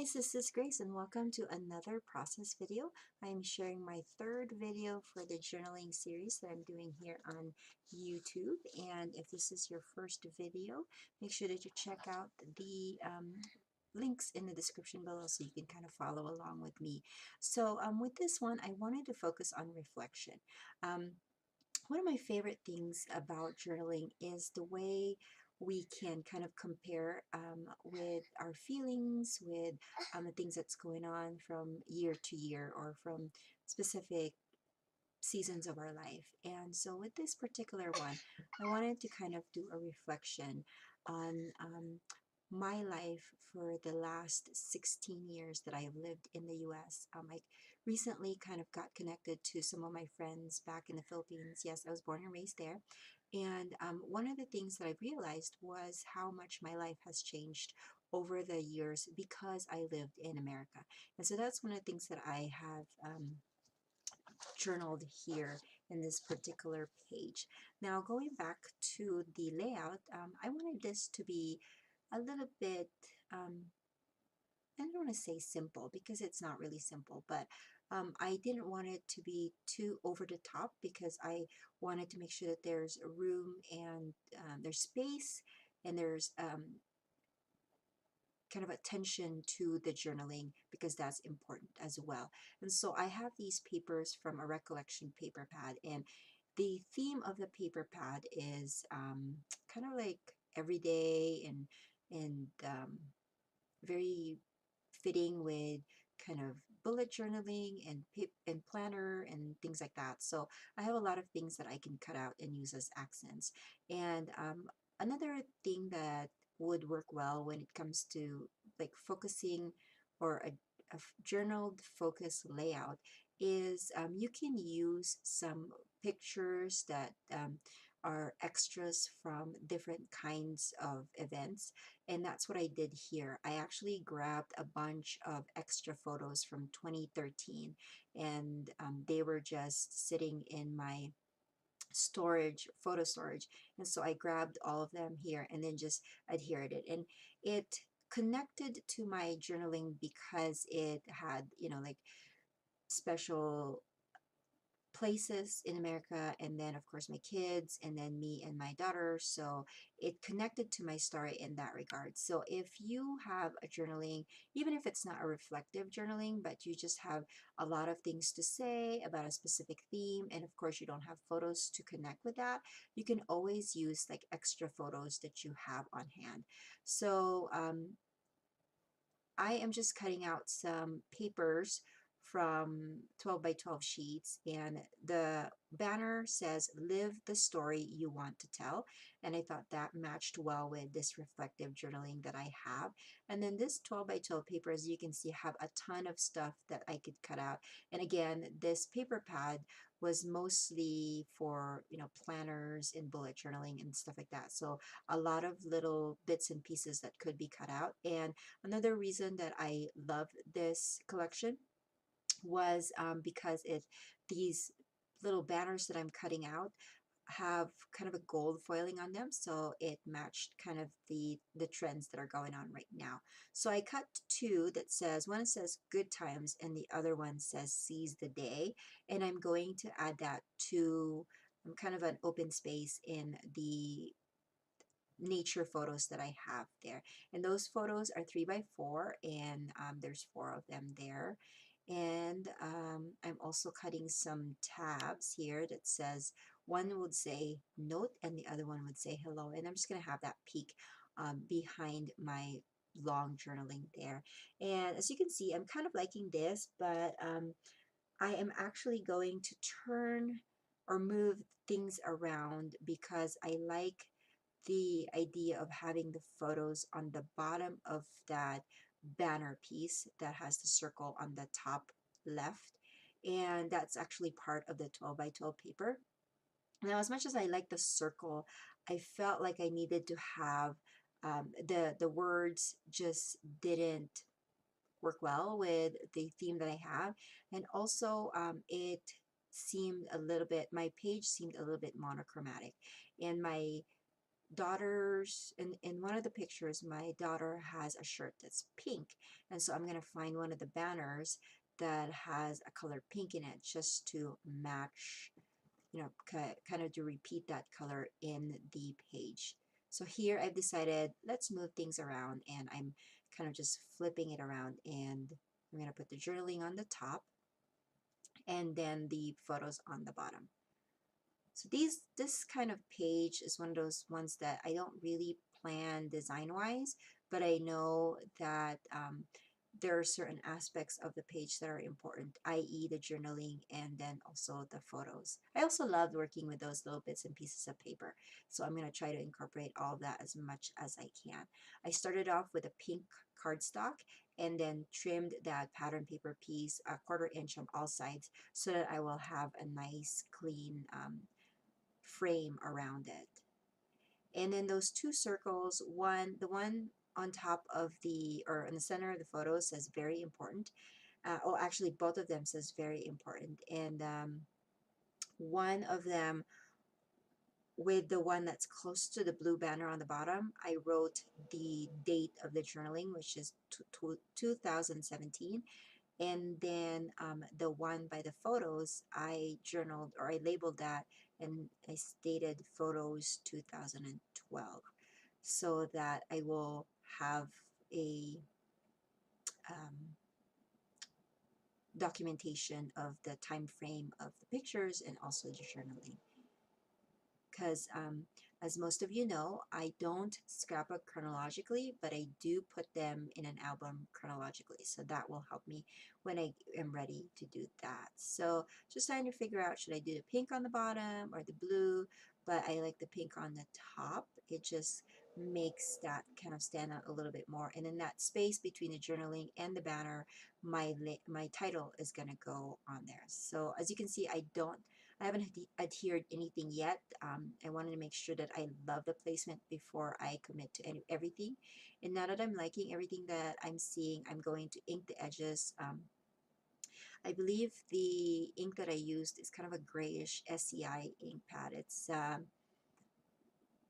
guys, this is Grace and welcome to another process video. I'm sharing my third video for the journaling series that I'm doing here on YouTube. And if this is your first video, make sure that you check out the links in the description below so you can kind of follow along with me. So with this one, I wanted to focus on reflection. One of my favorite things about journaling is the way we can kind of compare with our feelings, with the things that's going on from year to year or from specific seasons of our life. And so with this particular one, I wanted to kind of do a reflection on my life for the last 16 years that I have lived in the US. I recently kind of got connected to some of my friends back in the Philippines. Yes, I was born and raised there. And one of the things that I realized was how much my life has changed over the years because I lived in America. And so that's one of the things that I have journaled here in this particular page. Now, going back to the layout, I wanted this to be a little bit, I don't want to say simple because it's not really simple, but I didn't want it to be too over the top because I wanted to make sure that there's room and there's space and there's kind of attention to the journaling because that's important as well. And so I have these papers from a recollection paper pad, and the theme of the paper pad is kind of like everyday and very fitting with kind of bullet journaling and planner and things like that. So I have a lot of things that I can cut out and use as accents. And another thing that would work well when it comes to like focusing or a journaled focus layout is you can use some pictures that are extras from different kinds of events, and that's what I did here. I actually grabbed a bunch of extra photos from 2013, and they were just sitting in my storage, photo storage. And so I grabbed all of them here and then just adhered it. And it connected to my journaling because it had, like special places in America, and then of course my kids, and then me and my daughter. So it connected to my story in that regard. So if you have a journaling, even if it's not a reflective journaling, but you just have a lot of things to say about a specific theme, and of course you don't have photos to connect with that, you can always use like extra photos that you have on hand. So I am just cutting out some papers from 12 by 12 sheets, and the banner says live the story you want to tell, and I thought that matched well with this reflective journaling that I have. And then this 12 by 12 paper, as you can see, have a ton of stuff that I could cut out. And again, this paper pad was mostly for planners and bullet journaling and stuff like that, so a lot of little bits and pieces that could be cut out. And another reason that I love this collection was because these little banners that I'm cutting out have kind of a gold foiling on them, so it matched kind of the trends that are going on right now. So I cut two that says, one says good times and the other one says seize the day, and I'm going to add that to kind of an open space in the nature photos that I have there. And those photos are 3 by 4, and there's four of them there. And I'm also cutting some tabs here that says, one would say note and the other one would say hello. And I'm just going to have that peek behind my long journaling there. And as you can see, I'm kind of liking this, but I am actually going to turn or move things around because I like the idea of having the photos on the bottom of that banner piece that has the circle on the top left. And that's actually part of the 12 by 12 paper. Now, as much as I like the circle, I felt like I needed to have the words just didn't work well with the theme that I have. And also it seemed a little bit, my page seemed a little bit monochromatic. And daughter's in one of the pictures, my daughter has a shirt that's pink, and so I'm gonna find one of the banners that has a color pink in it just to match, you know, kind of to repeat that color in the page. So here I've decided let's move things around, and I'm kind of just flipping it around, and I'm gonna put the journaling on the top and then the photos on the bottom. So this kind of page is one of those ones that I don't really plan design-wise, but I know that there are certain aspects of the page that are important, i.e. the journaling and then also the photos. I also love working with those little bits and pieces of paper, so I'm going to try to incorporate all of that as much as I can. I started off with a pink cardstock and then trimmed that pattern paper piece a 1/4 inch on all sides so that I will have a nice clean frame around it. And then those two circles, the one on top of or in the center of the photo says very important. Oh, actually, both of them says very important. And one of them, with the one that's close to the blue banner on the bottom, I wrote the date of the journaling, which is 2017. And then the one by the photos, I journaled, or I labeled that, and I stated photos 2012, so that I will have a um, documentation of the time frame of the pictures and also the journaling. Because as most of you know, I don't scrapbook chronologically, but I do put them in an album chronologically. So that will help me when I am ready to do that. So just trying to figure out, should I do the pink on the bottom or the blue? But I like the pink on the top. It just makes that kind of stand out a little bit more. And in that space between the journaling and the banner, my title is going to go on there. So as you can see, I haven't adhered anything yet. I wanted to make sure that I love the placement before I commit to everything. And now that I'm liking everything that I'm seeing, I'm going to ink the edges. I believe the ink that I used is kind of a grayish SCI ink pad. It's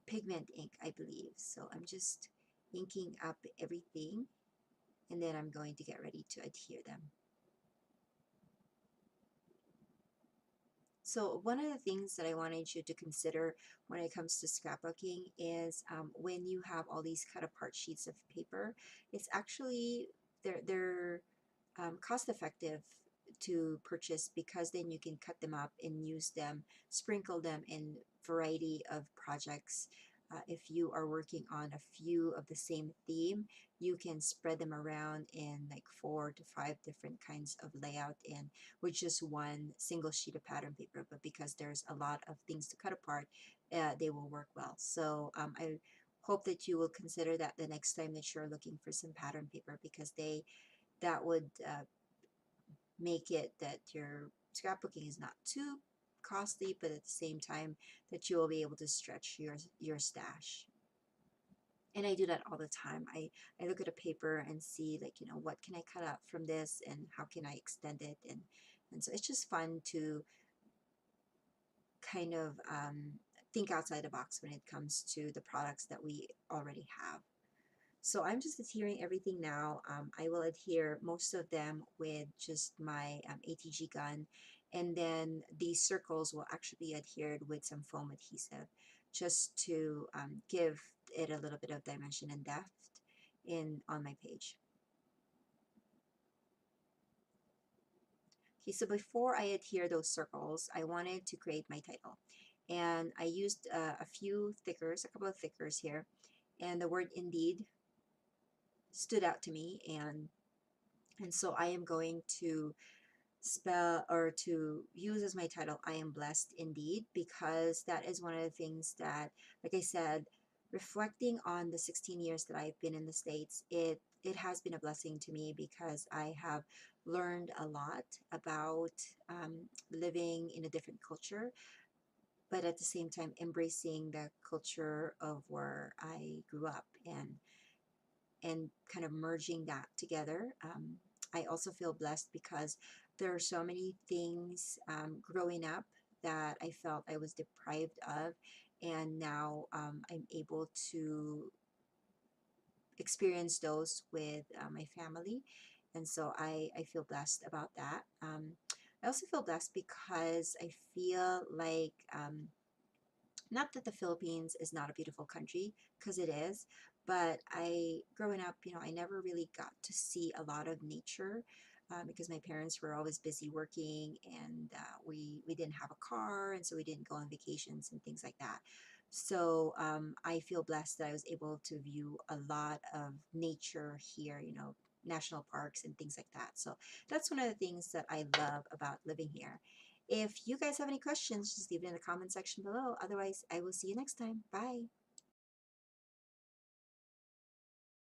pigment ink, I believe. So I'm just inking up everything, and then I'm going to get ready to adhere them. So one of the things that I wanted you to consider when it comes to scrapbooking is when you have all these cut apart sheets of paper, it's actually they're cost effective to purchase, because then you can cut them up and use them, sprinkle them in variety of projects. If you are working on a few of the same theme, you can spread them around in like 4 to 5 different kinds of layout and with just one single sheet of pattern paper. But because there's a lot of things to cut apart, they will work well. So I hope that you will consider that the next time that you're looking for some pattern paper, because that would make it that your scrapbooking is not too costly, but at the same time that you will be able to stretch your stash. And I do that all the time. I look at a paper and see, like, you know, what can I cut out from this and how can I extend it, and so it's just fun to kind of think outside the box when it comes to the products that we already have. So I'm just adhering everything now. I will adhere most of them with just my ATG gun, and then these circles will actually be adhered with some foam adhesive just to give it a little bit of dimension and depth on my page. Okay, so before I adhere those circles, I wanted to create my title. And I used a couple of thickers here, and the word indeed stood out to me, and so I am going to spell, or to use as my title, I am blessed indeed, because that is one of the things that, like I said, reflecting on the 16 years that I've been in the States, it has been a blessing to me, because I have learned a lot about living in a different culture, but at the same time embracing the culture of where I grew up, and kind of merging that together. I also feel blessed because there are so many things growing up that I felt I was deprived of, and now I'm able to experience those with my family. And so I feel blessed about that. I also feel blessed because I feel like not that the Philippines is not a beautiful country, because it is, but growing up, I never really got to see a lot of nature because my parents were always busy working, and we didn't have a car, and so we didn't go on vacations and things like that. So I feel blessed that I was able to view a lot of nature here, national parks and things like that. So that's one of the things that I love about living here. If you guys have any questions, just leave it in the comment section below. Otherwise, I will see you next time. Bye.